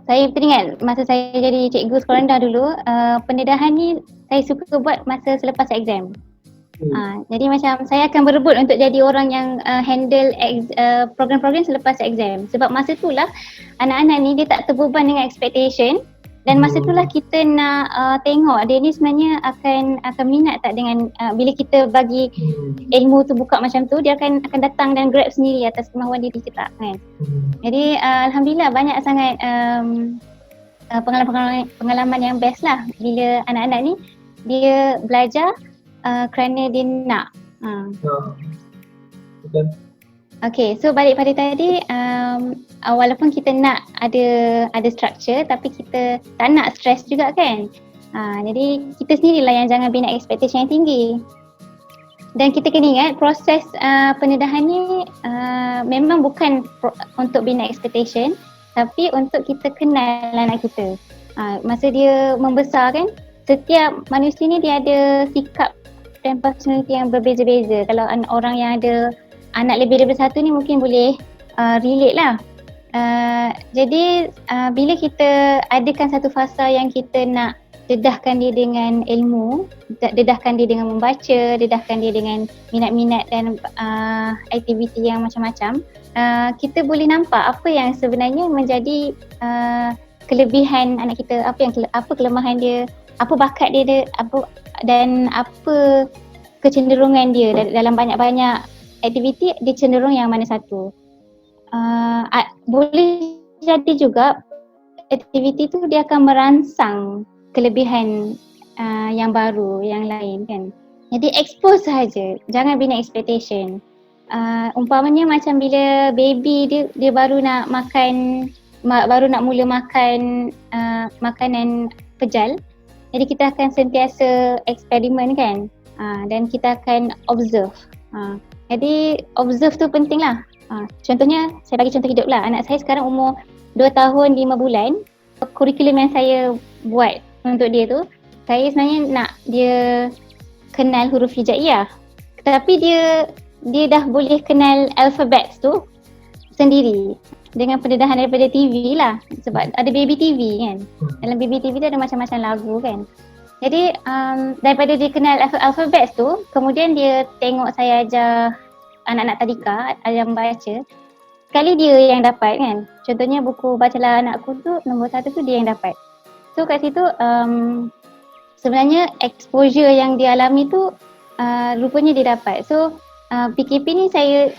Saya teringat masa saya jadi cikgu sekolah rendah dulu, pendedahan ni saya suka buat masa selepas exam. Jadi macam saya akan berebut untuk jadi orang yang handle program-program selepas exam. Sebab masa tu lah anak-anak ni dia tak terbeban dengan expectation. Dan masa tu lah kita nak tengok dia ni sebenarnya akan minat tak dengan bila kita bagi ilmu tu buka macam tu, dia akan datang dan grab sendiri atas kemahuan diri kita kan. Jadi alhamdulillah banyak sangat pengalaman yang best lah bila anak-anak ni dia belajar kerana dia nak. Betul. Okay, so balik pada tadi, walaupun kita nak ada structure tapi kita tak nak stress juga kan. Jadi kita sendirilah yang jangan bina expectation yang tinggi. Dan kita kena ingat proses pendedahan ni memang bukan untuk bina expectation tapi untuk kita kenal anak kita. Masa dia membesar kan, setiap manusia ni dia ada sikap dan personality yang berbeza-beza. Kalau orang yang ada anak lebih daripada satu ni mungkin boleh relate lah. Jadi bila kita adakan satu fasa yang kita nak dedahkan dia dengan ilmu, dedahkan dia dengan membaca, dedahkan dia dengan minat-minat dan aktiviti yang macam-macam, kita boleh nampak apa yang sebenarnya menjadi kelebihan anak kita, apa kelemahan dia, apa bakat dia, dan apa kecenderungan dia dalam banyak-banyak aktiviti, dia cenderung yang mana satu. Boleh jadi juga aktiviti tu dia akan merangsang kelebihan yang baru, yang lain kan. Jadi expose sahaja, jangan bina expectation. Umpamanya macam bila baby dia baru nak makan, baru nak mula makan makanan pejal. Jadi kita akan sentiasa eksperimen kan, dan kita akan observe. Jadi observe tu penting lah. Contohnya, saya bagi contoh hidup lah. Anak saya sekarang umur 2 tahun 5 bulan. Kurikulum yang saya buat untuk dia tu, saya sebenarnya nak dia kenal huruf hijaiyah. Tapi dia dah boleh kenal alfabet tu sendiri dengan pendedahan daripada TV lah. Sebab ada baby TV kan. Dalam baby TV tu ada macam-macam lagu kan. Jadi daripada dia kenal alfabet tu, kemudian dia tengok saya ajar anak-anak tadika, ajar membaca. Sekali dia yang dapat kan. Contohnya buku Bacalah Anakku tu, nombor 1 tu dia yang dapat. So kat situ sebenarnya exposure yang dia alami tu rupanya dia dapat. So PKP ni saya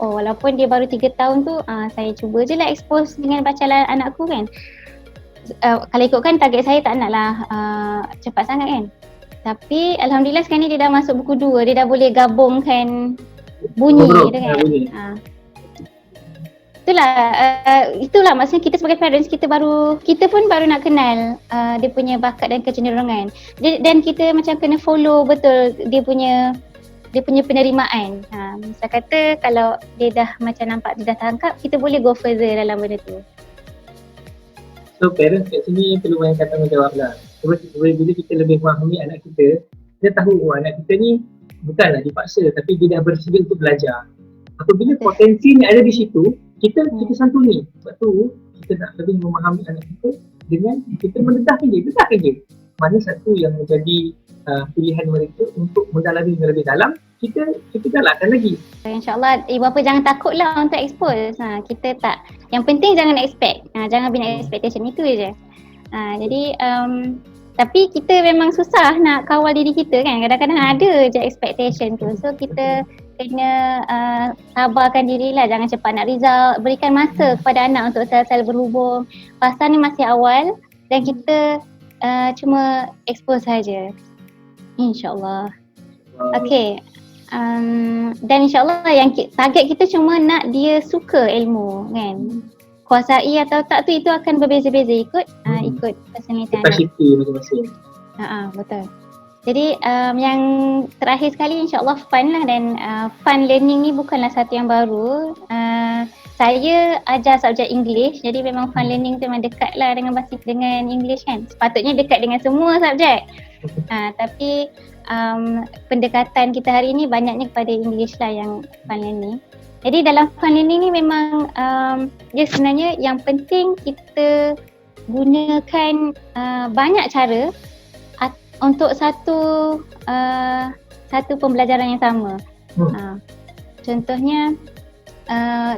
walaupun dia baru 3 tahun tu saya cuba je lah expose dengan Bacalah Anakku kan. Kalau ikutkan target saya tak naklah cepat sangat kan. Tapi alhamdulillah sekarang ni dia dah masuk buku 2, dia dah boleh gabungkan bunyi gitu kan. Itulah maksudnya kita sebagai parents kita pun baru nak kenal dia punya bakat dan kecenderungan. Dan kita macam kena follow betul dia punya penerimaan. Misal kata kalau dia dah macam nampak dia dah tangkap, kita boleh go further dalam benda tu. So parents kat sini perlu banyak tanggungjawab lah. Sebab bila kita lebih memahami anak kita, kita tahu anak kita ni bukanlah dipaksa tapi dia dah bersedia untuk belajar. Apabila potensi ni ada di situ, kita santuni. Sebab tu kita nak lebih memahami anak kita dengan kita mendedahkan dia. Mana satu yang menjadi pilihan mereka untuk mendalami yang lebih dalam, kita galakkan lagi. InsyaAllah ibu bapa jangan takutlah untuk expose. Kita tak, yang penting jangan expect. Jangan bina expectation, itu je. Jadi tapi kita memang susah nak kawal diri kita kan. Kadang-kadang ada je expectation tu. So kita kena sabarkan dirilah, jangan cepat nak result. Berikan masa kepada anak untuk sel-sel berhubung. Fasa ni masih awal dan kita cuma expose saja. InsyaAllah. Okay. Dan insyaAllah yang target kita cuma nak dia suka ilmu kan. Kuasai atau tak tu itu akan berbeza-beza ikut personality anak. Kapasiti masing-masing. Betul. Jadi yang terakhir sekali insyaAllah fun lah, dan fun learning ni bukanlah satu yang baru. saya ajar subjek English, jadi memang fun learning tu memang dekat lah dengan English kan. Sepatutnya dekat dengan semua subjek. Tapi pendekatan kita hari ni banyaknya kepada English lah yang fun learning. Jadi dalam fun learning ni memang dia sebenarnya yang penting kita gunakan banyak cara untuk satu pembelajaran yang sama. Contohnya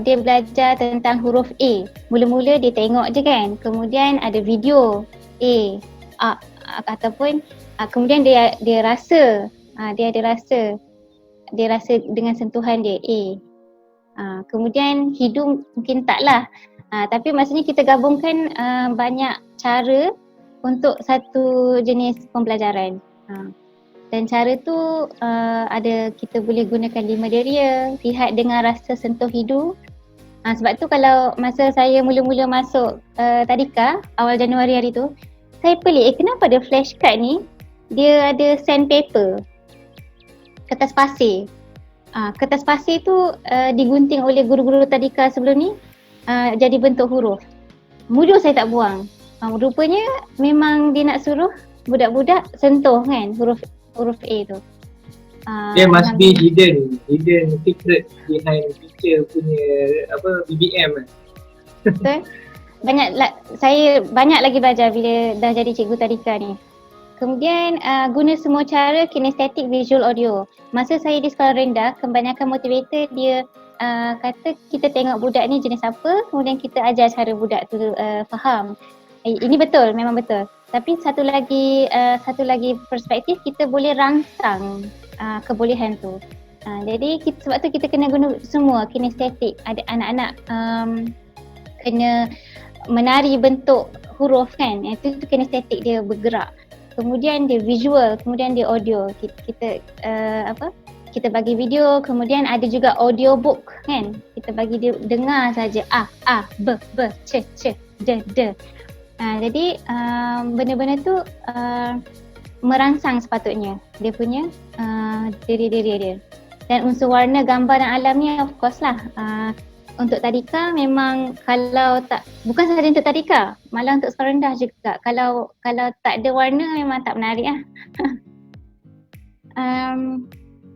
dia belajar tentang huruf A. Mula-mula dia tengok je kan. Kemudian ada video A. Ataupun kemudian dia rasa. Dia rasa dengan sentuhan dia A. Kemudian hidung mungkin taklah. Tapi maksudnya kita gabungkan banyak cara untuk satu jenis pembelajaran. Dan cara tu ada, kita boleh gunakan 5 deria, lihat, dengar, rasa, sentuh, hidung. Sebab tu kalau masa saya mula-mula masuk tadika awal Januari hari tu, saya pelik kenapa ada flashcard ni dia ada sandpaper, kertas pasir. Kertas pasir tu digunting oleh guru-guru tadika sebelum ni jadi bentuk huruf. Mula saya tak buang. Rupanya memang dia nak suruh budak-budak sentuh kan huruf A tu. There must be hidden secret behind teacher punya BBM. Betul. Saya banyak lagi belajar bila dah jadi cikgu tadika ni. Kemudian guna semua cara kinestetik, visual, audio. Masa saya di sekolah rendah, kebanyakan motivator dia kata kita tengok budak ni jenis apa, kemudian kita ajar cara budak tu faham. Ini betul, memang betul. Tapi satu lagi perspektif, kita boleh rangsang kebolehan tu. Jadi sebab tu kita kena guna semua kinestetik. Ada anak-anak kena menari bentuk huruf kan. Itu kinestetik dia bergerak. Kemudian dia visual, kemudian dia audio. Kita bagi video, kemudian ada juga audiobook kan. Kita bagi dia dengar saja b c d. Jadi benda-benda tu merangsang sepatutnya dia punya diri-diri dia. Dan unsur warna, gambar dan alam ni of course lah. Untuk tadika memang kalau tak, bukan sahaja untuk tadika, malah untuk sekolah rendah juga. Kalau tak ada warna memang tak menarik lah.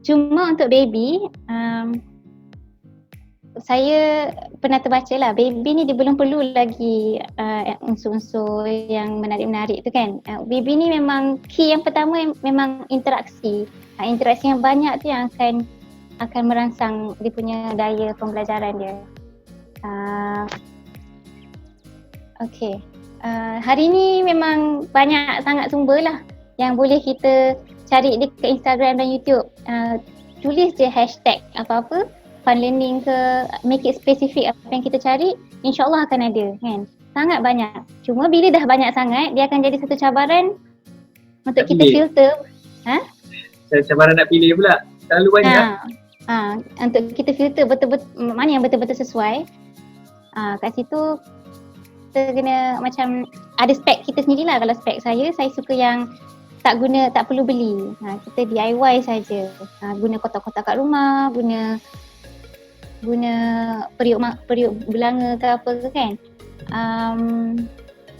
Cuma untuk baby, saya pernah terbaca lah, baby ni dia belum perlu lagi unsur-unsur yang menarik-menarik tu kan. Baby ni memang key yang pertama memang interaksi. Interaksi yang banyak tu yang akan merangsang dia punya daya pembelajaran dia. Okay. Hari ni memang banyak sangat sumber lah yang boleh kita cari dekat Instagram dan YouTube. Tulis je hashtag apa-apa, fun learning ke, make it specific apa yang kita cari, insyaAllah akan ada kan. Sangat banyak. Cuma bila dah banyak sangat, dia akan jadi satu cabaran untuk kita filter. Cabaran nak pilih pula. Terlalu banyak. Untuk kita filter betul-betul mana yang betul-betul sesuai. Kat situ kita kena macam ada spek kita sendirilah. Kalau spek saya suka yang tak perlu beli. Kita DIY saja. Guna kotak-kotak kat rumah, guna periuk belanga ke apa ke kan.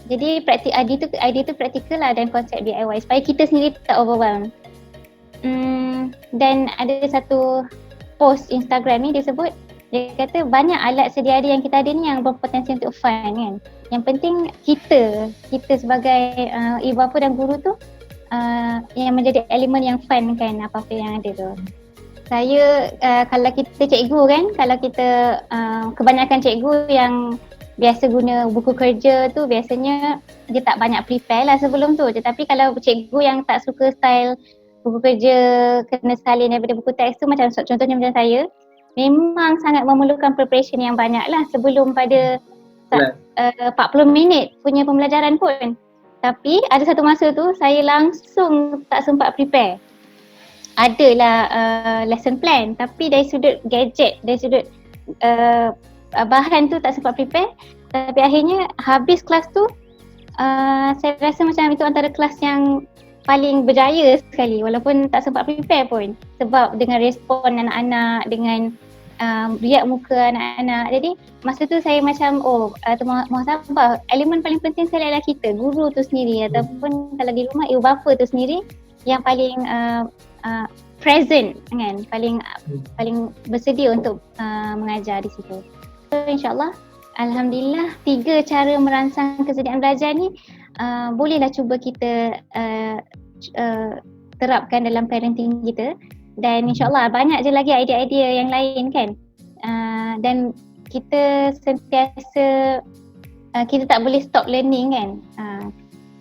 Jadi idea tu praktikal lah, dan konsep DIY supaya kita sendiri tak overwhelmed. Dan ada satu post Instagram ni dia sebut, dia kata banyak alat sedia ada yang kita ada ni yang berpotensi untuk fun kan. Yang penting kita sebagai ibu bapa dan guru tu yang menjadi elemen yang fun kan apa-apa yang ada tu. Saya kalau kita cikgu kan, kalau kita kebanyakan cikgu yang biasa guna buku kerja tu biasanya dia tak banyak prepare lah sebelum tu. Tetapi kalau cikgu yang tak suka style buku kerja kena salin daripada buku teks tu, macam contohnya macam saya, memang sangat memerlukan preparation yang banyak lah sebelum pada 40 minit punya pembelajaran pun. Tapi ada satu masa tu saya langsung tak sempat prepare. Adalah lesson plan, tapi dari sudut gadget, dari sudut bahan tu tak sempat prepare. Tapi akhirnya habis kelas tu saya rasa macam itu antara kelas yang paling berjaya sekali walaupun tak sempat prepare pun. Sebab dengan respon anak-anak, dengan riak muka anak-anak. Jadi masa tu saya macam muhasabah, elemen paling penting sekali adalah kita, guru tu sendiri ataupun kalau di rumah ibu bapa tu sendiri yang paling present kan, paling bersedia untuk mengajar di situ. So insyaAllah, alhamdulillah 3 cara merangsang kesediaan belajar ni bolehlah cuba kita terapkan dalam parenting kita. Dan insyaAllah banyak je lagi idea-idea yang lain kan. Dan kita sentiasa, kita tak boleh stop learning kan.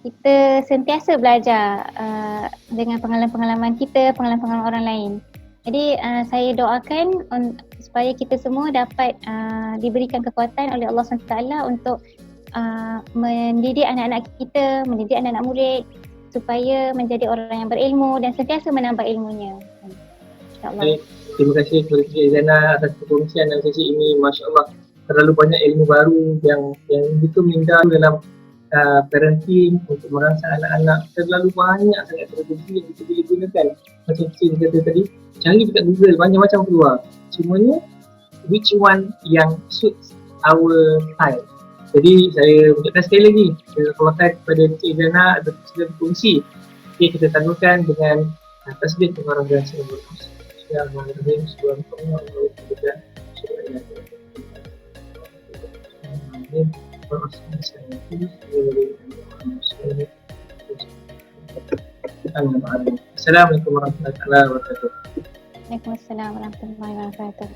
Kita sentiasa belajar dengan pengalaman-pengalaman kita, pengalaman-pengalaman orang lain. Jadi saya doakan supaya kita semua dapat diberikan kekuatan oleh Allah SWT untuk mendidik anak-anak kita, mendidik anak-anak murid supaya menjadi orang yang berilmu dan sentiasa menambah ilmunya. InsyaAllah. Baik, terima kasih kepada Cik Zainah atas perkongsian dalam sesi ini. Masya Allah, terlalu banyak ilmu baru yang begitu meninggal dalam parenting untuk merangsang anak-anak. Terlalu banyak sangat strategi yang kita boleh gunakan. Macam Cik kata tadi, cari dekat Google, banyak macam keluar. Semuanya which one yang suits our style. Jadi saya ucapkan sekali lagi terima kasih kepada Cik Zainah atas sudah berkongsi. Okay, kita tangguhkan dengan tasbih kepada orang biasa. Bismillahirrahmanirrahim. Assalamualaikum warahmatullahi wabarakatuh. Waalaikumsalam warahmatullahi wabarakatuh.